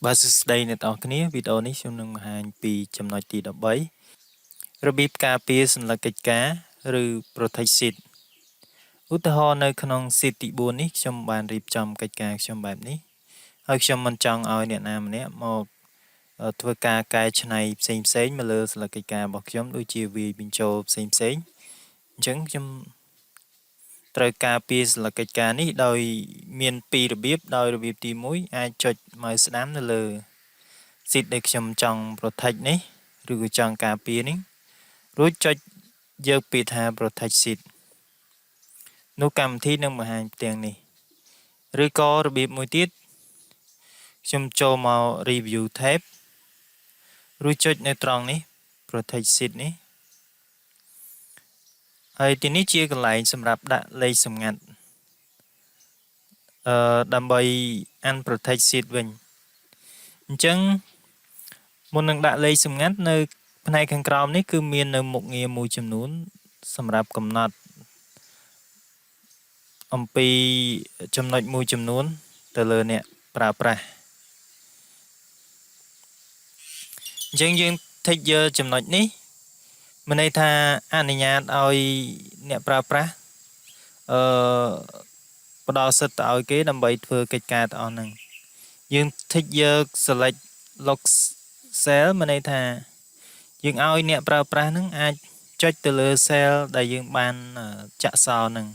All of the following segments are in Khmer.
Bà sư đây nè tao kia video này xong nâng hàng pi chấm nói tì đập bấy rồi bịp cà phê sân là kịch cá rồi protect seed út ho nơi khung seed tị buồn ní trong bàn rịp chấm kịch cá trong bài ní hơi trong mình chọn ở Việt Nam này một thua ca cái này xem mà lơ là kịch cá bọc giống đôi chiều vì bình châu xem chứng trong trời cà phê là kịch cá ní đòi miền pi rồi bịp tì muối ai cho mời đám nữa lơ seed để trong trong protect ní rồi chọn cà phê ní rồi cho dơ bị thà protect seed nô cầm thi nâng mà hàng tiền này rồi có rồi bị mùi tiết trong cho màu review thép rồi cho neutron này protect seed này hay thì ní chia còn lại xâm rạp đã lấy xâm ngặt đầm bày ăn protect seed mình chẳng một nâng đã lấy xâm ngặt nơi này khăn krao này cứ miên nơi một nghề mùi chấm nún xâm rạp cầm nọt ông pi chấm nói mùi chấm nún từ lời nè pra dân dân thích giờ chấm nói ní mình đây tha anh nhà ơi nè pra bắt đầu sẽ tạo cái đầm bậy thừa kịch cát ở nằng dân thích giờ select lock cell mình đây tha dân ơi nè pra nằng ai cho từ lời cell đại dân ban chạ sao nằng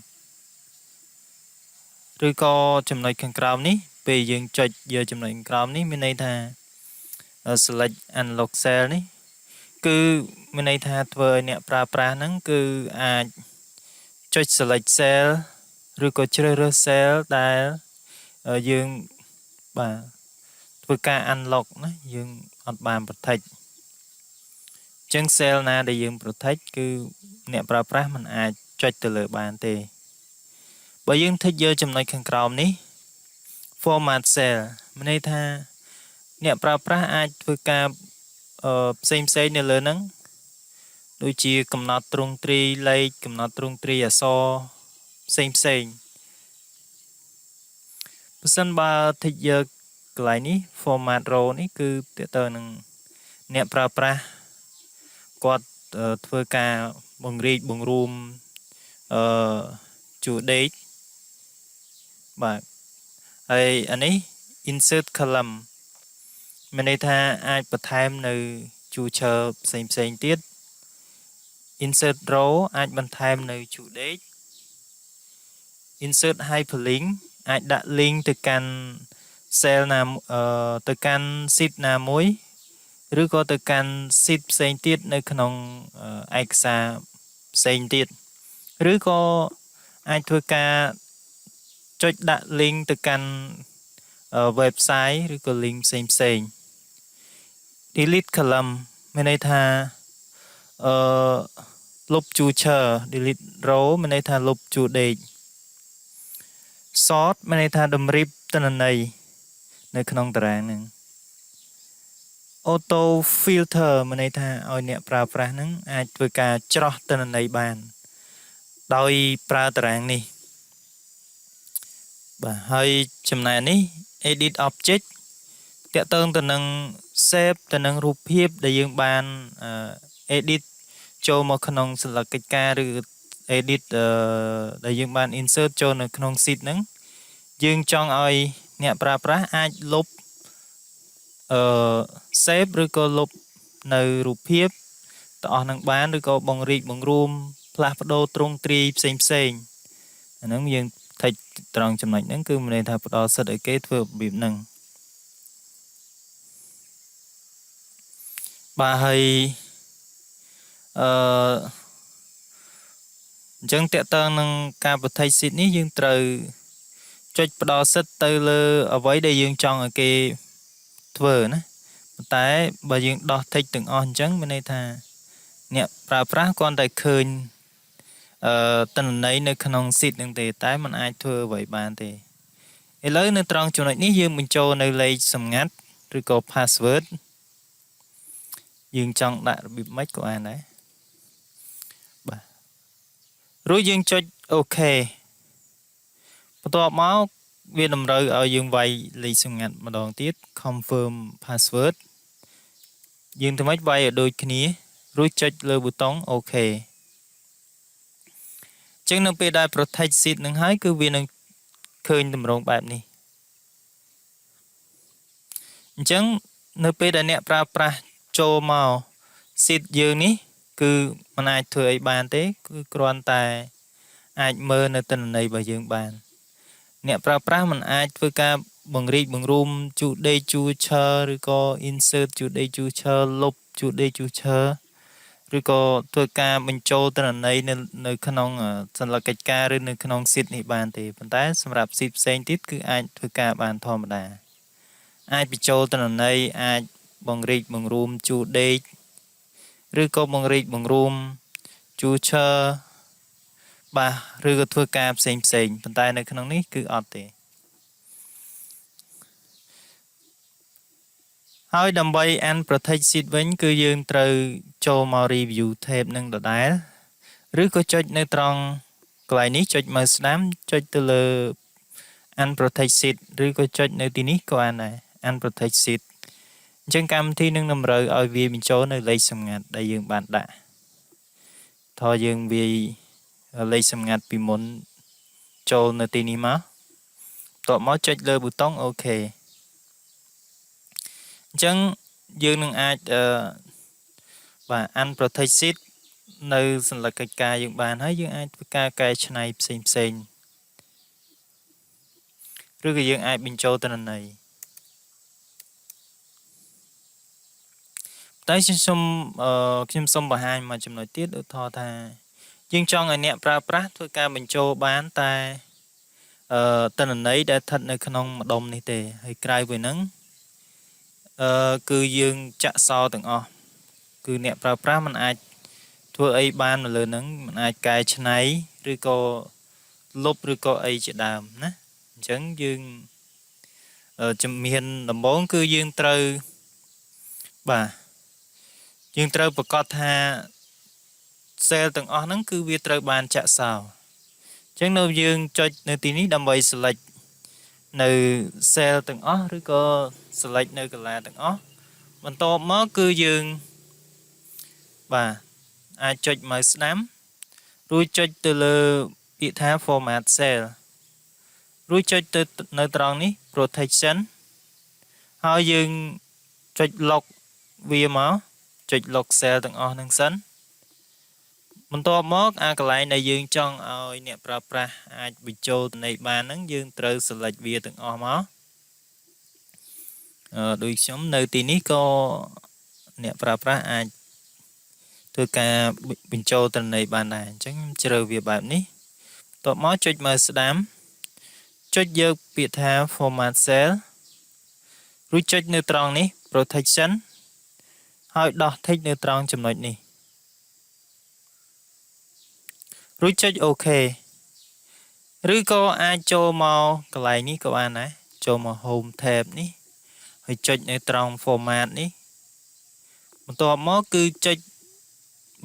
rồi có chấm nói khăn krao ní bây giờ cho giờ chấm nói krao ní mình đây tha select unlock cell ní cứ mình đây tha với nè pra nắng cứ cho select cell rồi có chơi cell đại dương bà với cả unlock nó dương ở bàn protect chân cell na để dương protect cứ nè pra mình cho từ lời bàn tề bởi dương thích giờ chấm nói khăn krao ní format cell mình đây tha nè pra với cả xem này lớn nắng đôi chia cầm nát trung tri lây cầm nát trung tri so xem sân ba thích giờ lại ní format row ní cứ tự tờ nâng nè pra quạt với cả bằng rig bằng room chủ date và ấy anh ấy insert column mình đây tha ai bật thêm nơi chủ chờ xem tiết insert row ai bật thêm nơi chủ date insert hyperlink ai đặt link từ căn cell nào từ căn sheet nào muốiឬក៏ទៅកាន់ sheet ផ្សេងទៀតនៅក្នុងឯកសារផ្សេងទៀតឬក៏អាចធ្វើការចុចដាក់ link ទៅកាន់ website ឬក៏ link ផ្សេង delete column មានន័យថាលុបជួរឈើ delete row មានន័យថាលុបជួរដេក sort មានន័យថាតម្រៀបទិន្នន័យនៅក្នុងតារាងហ្នឹង auto filter មានន័យថាឲ្យអ្នកប្រើប្រាស់ហ្នឹងអាចធ្វើការច្រោះទិន្នន័យបានដោយប្រើតារាងនេះបាទហើយចំណែកនេះ edit object តាក់ទងទៅនឹង shape ទៅនឹងរូបភាពដែលយើងបាន edit ចូលមកក្នុងសន្លឹកកិច្ចការឬ edit ដែលយើងបាន insert ចូលនៅក្នុង sheet ហ្នឹងយើងចង់ឲ្យអ្នកប្រើប្រាស់អាចលុបsave ឬក៏លុបនៅរូបភាពទាំងអស់នឹងបានឬក៏បង្រៀបបង្រួមផ្លាស់ប្ដូរទ្រង់ទ្រាយផ្សេងអាហ្នឹងយើងថេចត្រង់ចំណុចហ្នឹងគឺមានន័យថាផ្ដល់សិទ្ធិឲ្យគេធ្វើរបៀបហ្នឹងបាទហើយអញ្ចឹងតើតើនឹងការប្រតិសិទ្ធនេះយើងត្រូវចុចផ្ដល់សិទ្ធិទៅលើអ្វីដែលយើងចង់ឲ្យគេធ្វើណាប៉ុន្តែបើយើងដោះ text ទាំងអស់អញ្ចឹងមានន័យថាអ្នកប្រើប្រាស់គ្រាន់តែឃើញទិន្នន័យនៅក្នុង sheet ហ្នឹងទេតែมันអាចធ្វើអ្វីបានទេឥឡូវនៅត្រង់ចំណុចនេះយើងបញ្ចូលនៅលេខសម្ងាត់ឬក៏ password យើងចង់ដាក់របៀបម៉េចក៏បានដែរបាទរួចយើងចុច OK បន្ទាប់មក វាតម្រូវឲ្យយើងវាយលេខសម្ងាត់ម្ដងទៀត confirm password យើងធ្វើម៉េចវាយឲ្យដូចគ្នារួចចុចលើប៊ូតុង OK អញ្ចឹងនៅពេលដែល protect sheet នឹងហើយគឺវានឹងឃើញតម្រងបែបនេះអញ្ចឹងនៅពេលដែលអ្នកប្រើប្រាស់ចូលមក sheet យើងនេះគឺមិនអាចធ្វើអីបានទេគឺគ្រាន់តែអាចមើលនៅទិន្នន័យរបស់យើងបានអ្នកប្រើប្រាស់មិនអាចធ្វើការបង្រីកបង្រួមជួដេកជួឈើឬក៏ insert ជួដេកជួឈើលុបជួដេកជួឈើឬក៏ធ្វើការបញ្ចូលទិន្នន័យនៅក្នុងសញ្ញាកិច្ចការឬនៅក្នុង sheet នេះបានទេប៉ុន្តែសម្រាប់ sheet ផ្សេងទៀតគឺអាចធ្វើការបានធម្មតាអាចបញ្ចូលទិន្នន័យអាចបង្រីកបង្រួមជួដេកឬក៏បង្រីកបង្រួមជួឈើបាទឬក៏ធ្វើការផ្សេងប៉ុន្តែនៅក្នុងនេះគឺអត់ទេហើយដើម្បី unprotect sheet វិញគឺយើងត្រូវចូលមក review tab នឹងដដែលឬក៏ចុចនៅត្រង់កន្លែងនេះចុចមើលស្ដាំចុចទៅលើ unprotect sheet ឬក៏ចុចនៅទីនេះក៏បានដែរ unprotect sheet អញ្ចឹងកម្មវិធីនឹងតម្រូវឲ្យវាបញ្ចូលនៅលេខសម្ងាត់ដែលយើងបានដាក់ថតយើងវាយលេខសម្ងាត់ពីមុនចូលនៅទីនេះមកតបមកចុចលើប៊ូតុង OK អញ្ចឹងយើងនឹងអាចបាទ unprotect sheet នៅសញ្ញាកិច្ចការយើងបានហើយយើងអាចធ្វើការកែច្នៃផ្សេងឬក៏យើងអាចបញ្ចូលទិន្នន័យតែខ្ញុំសូមបង្ហាញមួយចំណុចទៀតឧទាហរណ៍ថាយើងចង់ឲ្យអ្នកប្រើប្រាស់ធ្វើការបញ្ចូលបានតែទិន្នន័យដែលស្ថិតនៅក្នុងម្ដុំនេះទេហើយក្រៅពីហ្នឹងគឺយើងចាក់សោទាំងអស់គឺអ្នកប្រើប្រាស់មិនអាចធ្វើអីបាននៅលើហ្នឹងមិនអាចកែច្នៃឬក៏លុបឬក៏អីជាដើមណាអញ្ចឹងយើងជំហានដំបូងគឺយើងត្រូវបាទយើងត្រូវប្រកាសថា cell ទាំងអស់ហ្នឹងគឺវាត្រូវបានចាក់សោអញ្ចឹងនៅយើងចុចនៅទីនេះដើម្បី select នៅ cell ទាំងអស់ឬក៏ select នៅកន្លែងទាំងអស់បន្ទាប់មកគឺយើងបាទអាចចុចមើលស្ដាំរួចចុចទៅលើពាក្យថា format cell រួចចុចទៅនៅត្រង់នេះ protection ហើយយើងចុច lock វាមកចុច lock cell ទាំងអស់ហ្នឹងសិនបន្ទាប់មកកន្លែងដែលយើងចង់ឲ្យអ្នកប្រើប្រាស់អាចបញ្ចូលទិន្នន័យបានហ្នឹងយើងត្រូវ select វាទាំងអស់មកដូចខ្ញុំនៅទីនេះក៏អ្នកប្រើប្រាស់អាចធ្វើការបញ្ចូលទិន្នន័យបានដែរអញ្ចឹងខ្ញុំជ្រើសវាបែបនេះបន្ទាប់មកចុចមើលស្ដាំចុចយកពាក្យថា format cell រួចចុចនៅត្រង់នេះ protection ហើយដោះ tick នៅត្រង់ចំណុចនេះរួចចុច OK ឬក៏អាចចូលមកកន្លែងនេះក៏បានដែរចូលមក home tab នេះហើយចុចនៅត្រង់ format នេះបន្ទាប់មកគឺចុច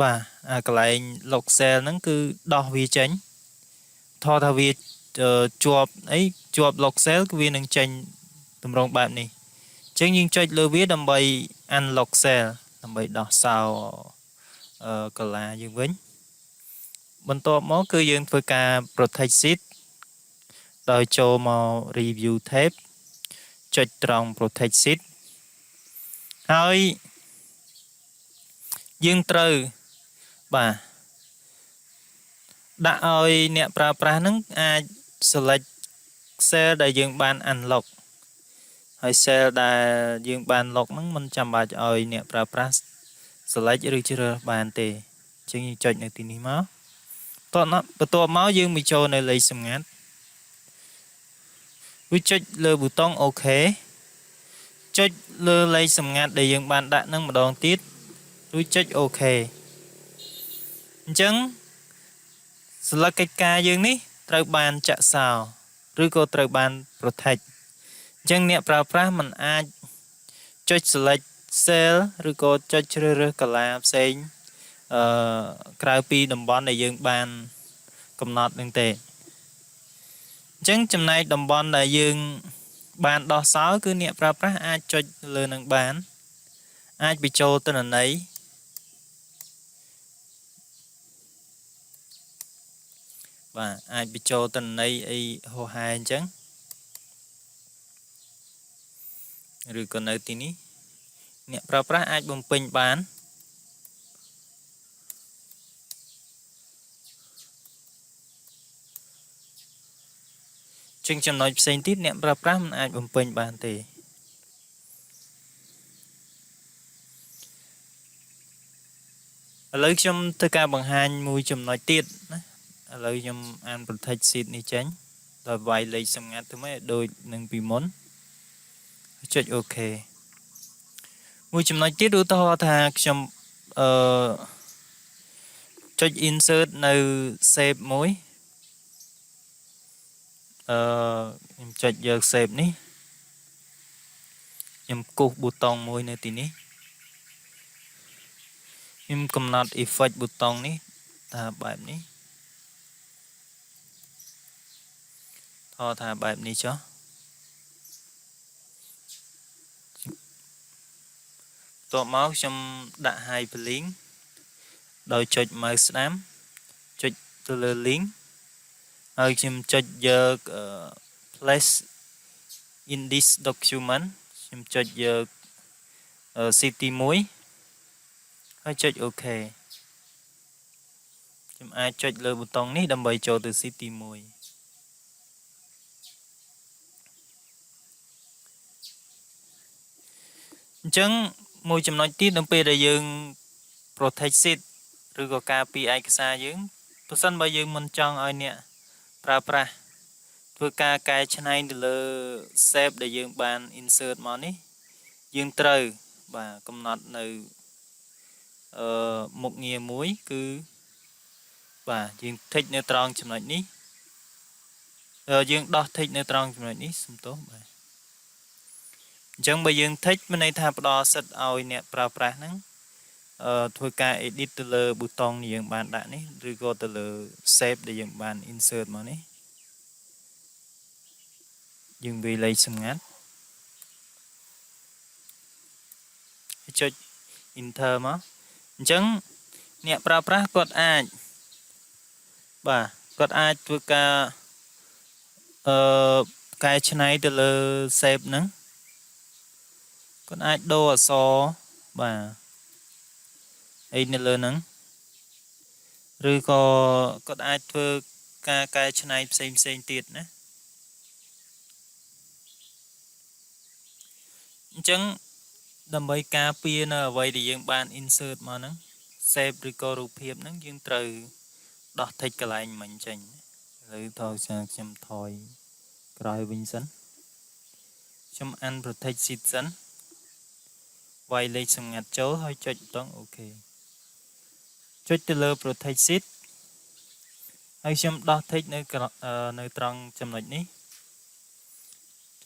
បាទកន្លែង lock cell ហ្នឹងគឺដោះវាចេញថតថាវាជាប់ lock cell គឺវានឹងចេញតម្រងបែបនេះអញ្ចឹងយើងចុចលើវាដើម្បី unlock cell ដើម្បីដោះសោកន្លាយើងវិញបន្ទាប់មកគឺយើងធ្វើការ protect sheet ដោយចូលមក review tab ចុចត្រង់ protect sheet ហើយយើងត្រូវបាទដាក់ឲ្យអ្នកប្រើប្រាស់ហ្នឹងអាច select cell ដែលយើងបាន unlock ហើយ cell ដែលយើងបាន lock ហ្នឹងមិនចាំបាច់ឲ្យអ្នកប្រើប្រាស់ select ឬជ្រើសបានទេអញ្ចឹងយើងចុចនៅទីនេះមកបន្ទាប់មកយើងបញ្ចូលនៅលេខសម្ងាត់រួចចុចលើប៊ូតុង OK ចុចលើលេខសម្ងាត់ដែលយើងបានដាក់នឹងម្ដងទៀតរួចចុច OK អញ្ចឹងសញ្ញាកិច្ចការយើងនេះត្រូវបានចាក់សោឬក៏ត្រូវបាន protect អញ្ចឹងអ្នកប្រើប្រាស់មិនអាចចុច select cell ឬក៏ចុចជ្រើសរើសកាឡាផ្សេងក្រៅពីតំបន់ដែលយើងបានកំណត់នឹងទេអ Chẳng chấm này đồng bọn là dương bàn đo sáu cứ niệm pra pra ai cho lừa nâng bán ai bị trâu tên là nấy và ai bị trâu tên này ấy hồ hai chẳng rồi còn ở tí ní niệm pra pra ai bùng pin bán chừng chấm nói xanh tít niệm pra pra ai bùng pin bán thì lấy chấm tất cả bằng hai mùi chấm nói tiết lấy chấm ăn protect seed này tránh rồi vài lấy xong ngắt thứ mấy đôi nâng bị món chết ok mùi chấm nói tiết ưu to thà chấm cho insertនៅ save មួយខ្ញុំចុចយក save នេះខ្ញុំគូសប៊ូតុងមួយនៅទីនេះខ្ញុំកំណត់ effect ប៊ូតុងនេះថាបែបនេះថាបែបនេះចុះតបមកខ្ញុំដាក់ hyperlink ដោយចុច mouse ស្ដាំចុចទៅលើ link ហើយខ្ញុំចុចយក place in this document ខ្ញុំចុចយក city 1ហើយចុច OK ខ្ញុំអាចចុចលើប៊ូតុងនេះដើម្បីចូលទៅ city 1អញ្ចឹងមួយចំណុចទៀតនៅពេលដែលយើង protect seed ឬក៏ការពារឯកសារយើងប្រសិនបើយើងមិនចង់ឲ្យអ្នកប្រើប្រាស់ធ្វើការកែច្នៃទៅលើ save ដែលយើងបាន insert មកនេះយើងត្រូវបាទកំណត់នៅមុខងារមួយគឺបាទយើង tick នៅត្រង់ចំណុចនេះយើងដោះ tick នៅត្រង់ចំណុចនេះសំទោសបាទអញ្ចឹងបើយើង tick មានន័យថាផ្ដល់សិទ្ធឲ្យអ្នកប្រើប្រាស់ហ្នឹងធ្វើការ edit ទៅលើប៊ូតុងដែលយើងបានដាក់នេះឬក៏ទៅលើ save ដែលយើងបាន insert មកនេះយើងវាយលេខសម្ងាត់ចុច enter មកអញ្ចឹងអ្នកប្រើប្រាស់គាត់អាចបាទគាត់អាចធ្វើការកែច្នៃទៅលើ save ហ្នឹងគាត់អាចដូរអក្សរបាទអីនៅលើហ្នឹងឬក៏គាត់អាចធ្វើការកែច្នៃផ្សេងទៀតណាអញ្ចឹងដើម្បីការពារនៅអ្វីដែលយើងបាន insert មកហ្នឹង save ឬក៏រូបភាពហ្នឹងយើងត្រូវដោះ tick កន្លែងមិញចេញឥឡូវថយខ្ញុំថយក្រោយវិញសិនខ្ញុំ unprotect seed សិនវាយលេខសម្ងាត់ចូលហើយចុចប៊ូតុង OK ចុចទៅលើ protect seed ហើយខ្ញុំដោះ tick នៅត្រង់ចំណុចនេះ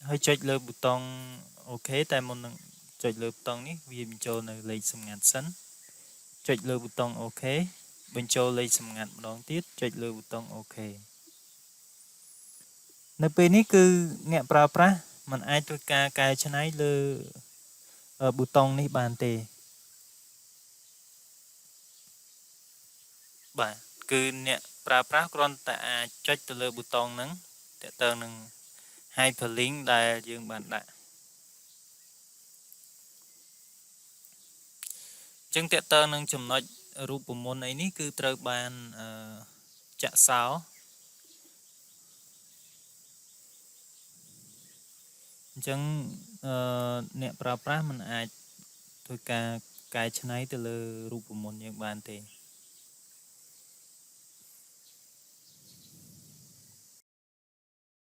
ហើយចុចលើប៊ូតុង OK តែមុននឹងចុចលើប៊ូតុងនេះវាបញ្ចូលនៅលេខសម្ងាត់សិនចុចលើប៊ូតុង OK បញ្ចូលលេខសម្ងាត់ម្ដងទៀតចុចលើប៊ូតុង OK នៅពេលនេះគឺអ្នកប្រើប្រាស់មិនអាចធ្វើការកែច្នៃលើប៊ូតុងនេះបានទេបាទគឺអ្នកប្រើប្រាស់គ្រាន់តែអាចចុចទៅលើប៊ូតុងហ្នឹងទាក់ទងនឹង hyperlink ដែលយើងបានដាក់អញ្ចឹងទាក់ទងនឹងចំណុចរូបមន្តអីនេះគឺត្រូវបានចាក់សោអញ្ចឹងអ្នកប្រើប្រាស់មិនអាចធ្វើការកែច្នៃទៅលើរូបមន្តយើងបានទេ